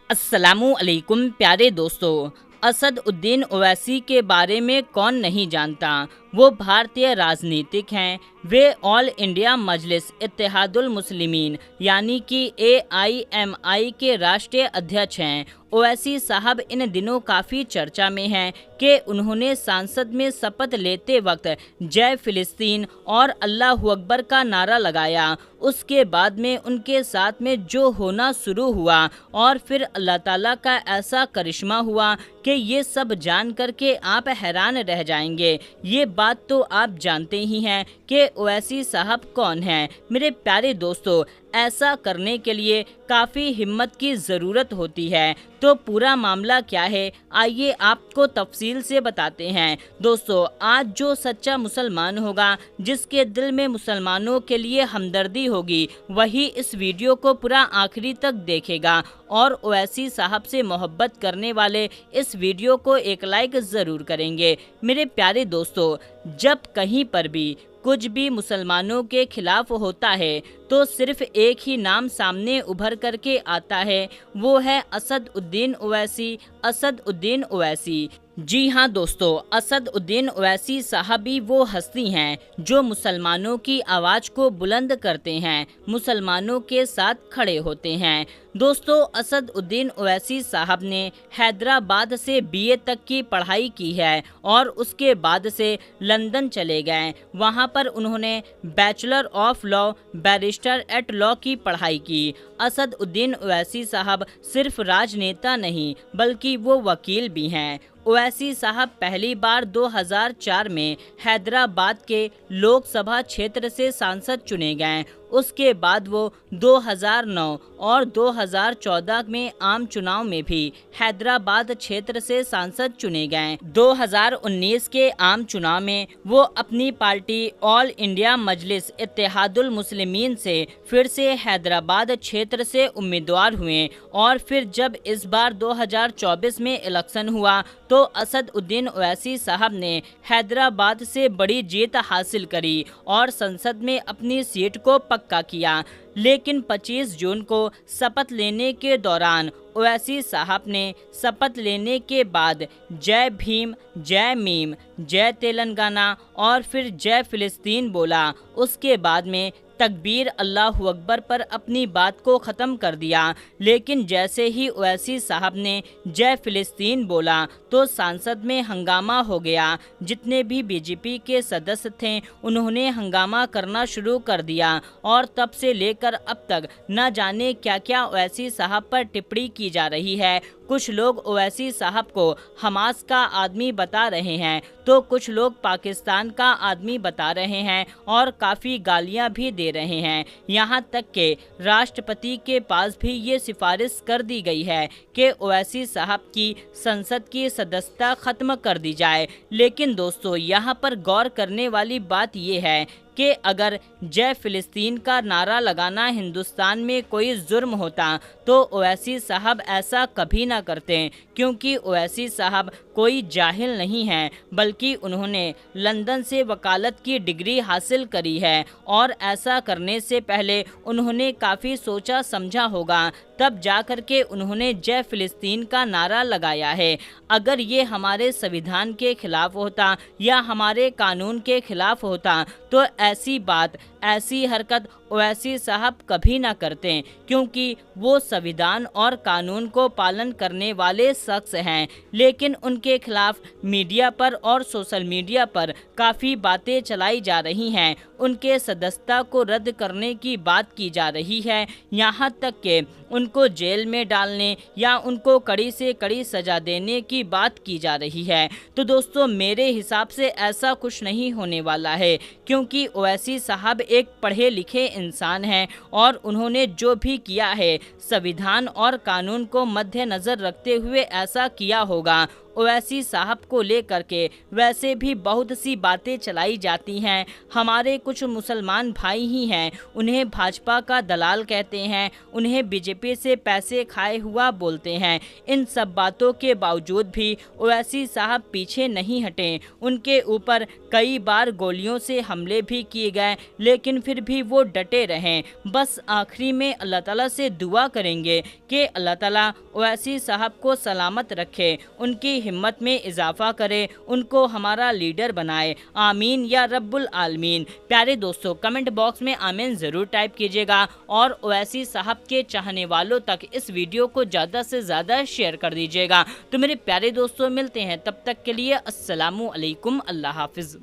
अस्सलामु अलैकुम प्यारे दोस्तों। असद उद्दीन ओवैसी के बारे में कौन नहीं जानता। वो भारतीय राजनीतिक हैं। वे ऑल इंडिया मजलिस इत्तेहादुल मुस्लिमीन यानी कि AIMI के राष्ट्रीय अध्यक्ष हैं। ओवैसी साहब इन दिनों काफ़ी चर्चा में हैं कि उन्होंने संसद में शपथ लेते वक्त जय फिलिस्तीन और अल्लाहू अकबर का नारा लगाया। उसके बाद में उनके साथ में जो होना शुरू हुआ और फिर अल्लाह ताला का ऐसा करिश्मा हुआ कि ये सब जान करके आप हैरान रह जाएंगे। ये बात तो आप जानते ही हैं कि ओवैसी साहब कौन हैं। मेरे प्यारे दोस्तों, ऐसा करने के लिए काफ़ी हिम्मत की ज़रूरत होती है। तो पूरा मामला क्या है, आइए आपको तफसील से बताते हैं। दोस्तों, आज जो सच्चा मुसलमान होगा, जिसके दिल में मुसलमानों के लिए हमदर्दी होगी, वही इस वीडियो को पूरा आखिरी तक देखेगा और ओवैसी साहब से मोहब्बत करने वाले इस वीडियो को एक लाइक ज़रूर करेंगे। मेरे प्यारे दोस्तों, जब कहीं पर भी कुछ भी मुसलमानों के खिलाफ होता है तो सिर्फ एक ही नाम सामने उभर करके आता है, वो है असद उद्दीन ओवैसी। असद उद्दीन ओवैसी, जी हाँ दोस्तों, असद उद्दीन ओवैसी साहब भी वो हस्ती हैं जो मुसलमानों की आवाज़ को बुलंद करते हैं, मुसलमानों के साथ खड़े होते हैं। दोस्तों, असद उद्दीन ओवैसी साहब ने हैदराबाद से BA तक की पढ़ाई की है और उसके बाद से लंदन चले गए। वहाँ पर उन्होंने bachelor of law barrister at law की पढ़ाई की। असद उद्दीन ओवैसी साहब सिर्फ राजनेता नहीं बल्कि वो वकील भी हैं। ओवैसी साहब पहली बार 2004 में हैदराबाद के लोकसभा क्षेत्र से सांसद चुने गए। उसके बाद वो 2009 और 2014 में आम चुनाव में भी हैदराबाद क्षेत्र से सांसद चुने गए। 2019 के आम चुनाव में वो अपनी पार्टी ऑल इंडिया मजलिस इत्तेहादुल मुस्लिमीन से फिर से हैदराबाद क्षेत्र से उम्मीदवार हुए और फिर जब इस बार 2024 में इलेक्शन हुआ तो असद उद्दीन ओवैसी साहब ने हैदराबाद से बड़ी जीत हासिल करी और संसद में अपनी सीट को पक्का किया। लेकिन 25 जून को शपथ लेने के दौरान ओवैसी साहब ने शपथ लेने के बाद जय भीम, जय मीम, जय तेलंगाना और फिर जय फिलिस्तीन बोला। उसके बाद में तकबीर अल्लाहू अकबर पर अपनी बात को ख़त्म कर दिया। लेकिन जैसे ही ओवैसी साहब ने जय फिलिस्तीन बोला तो सांसद में हंगामा हो गया। जितने भी BJP के सदस्य थे उन्होंने हंगामा करना शुरू कर दिया और तब से लेकर अब तक न जाने क्या क्या ओवैसी साहब पर टिप्पणी की जा रही है। कुछ लोग ओवैसी साहब को हमास का आदमी बता रहे हैं तो कुछ लोग पाकिस्तान का आदमी बता रहे हैं और काफ़ी गालियां भी दे रहे हैं। यहाँ तक कि राष्ट्रपति के पास भी ये सिफारिश कर दी गई है कि ओवैसी साहब की संसद की सदस्यता ख़त्म कर दी जाए। लेकिन दोस्तों, यहाँ पर गौर करने वाली बात ये है कि अगर जय फिलिस्तीन का नारा लगाना हिंदुस्तान में कोई जुर्म होता तो ओवैसी साहब ऐसा कभी ना करते, क्योंकि ओवैसी साहब कोई जाहिल नहीं हैं बल्कि उन्होंने लंदन से वकालत की डिग्री हासिल करी है और ऐसा करने से पहले उन्होंने काफ़ी सोचा समझा होगा, तब जा कर के उन्होंने जय फिलिस्तीन का नारा लगाया है। अगर ये हमारे संविधान के खिलाफ होता या हमारे कानून के खिलाफ होता तो ऐसी बात, ऐसी हरकत ओवैसी साहब कभी ना करते, क्योंकि वो संविधान और कानून को पालन करने वाले शख्स हैं। लेकिन उनके खिलाफ मीडिया पर और सोशल मीडिया पर काफ़ी बातें चलाई जा रही हैं। उनके सदस्यता को रद्द करने की बात की जा रही है, यहाँ तक कि उनको जेल में डालने या उनको कड़ी से कड़ी सज़ा देने की बात की जा रही है। तो दोस्तों, मेरे हिसाब से ऐसा कुछ नहीं होने वाला है, क्योंकि ओवैसी साहब एक पढ़े लिखे इंसान हैं और उन्होंने जो भी किया है संविधान और कानून को मद्देनज़र रखते हुए ऐसा किया होगा। ओवैसी साहब को लेकर के वैसे भी बहुत सी बातें चलाई जाती हैं। हमारे कुछ मुसलमान भाई ही हैं, उन्हें भाजपा का दलाल कहते हैं, उन्हें बीजेपी से पैसे खाए हुआ बोलते हैं। इन सब बातों के बावजूद भी ओवैसी साहब पीछे नहीं हटे। उनके ऊपर कई बार गोलियों से हमले भी किए गए, लेकिन फिर भी वो डटे रहें। बस आखिरी में अल्लाह ताला से दुआ करेंगे कि अल्लाह ताला ओवैसी साहब को सलामत रखे, उनकी हिम्मत में इजाफा करे, उनको हमारा लीडर बनाए। आमीन या रब्बुल आलमीन। प्यारे दोस्तों, कमेंट बॉक्स में आमीन ज़रूर टाइप कीजिएगा और ओवैसी साहब के चाहने वालों तक इस वीडियो को ज़्यादा से ज़्यादा शेयर कर दीजिएगा। तो मेरे प्यारे दोस्तों, मिलते हैं तब तक के लिए अस्सलामु अलैकुम, अल्लाह हाफिज़।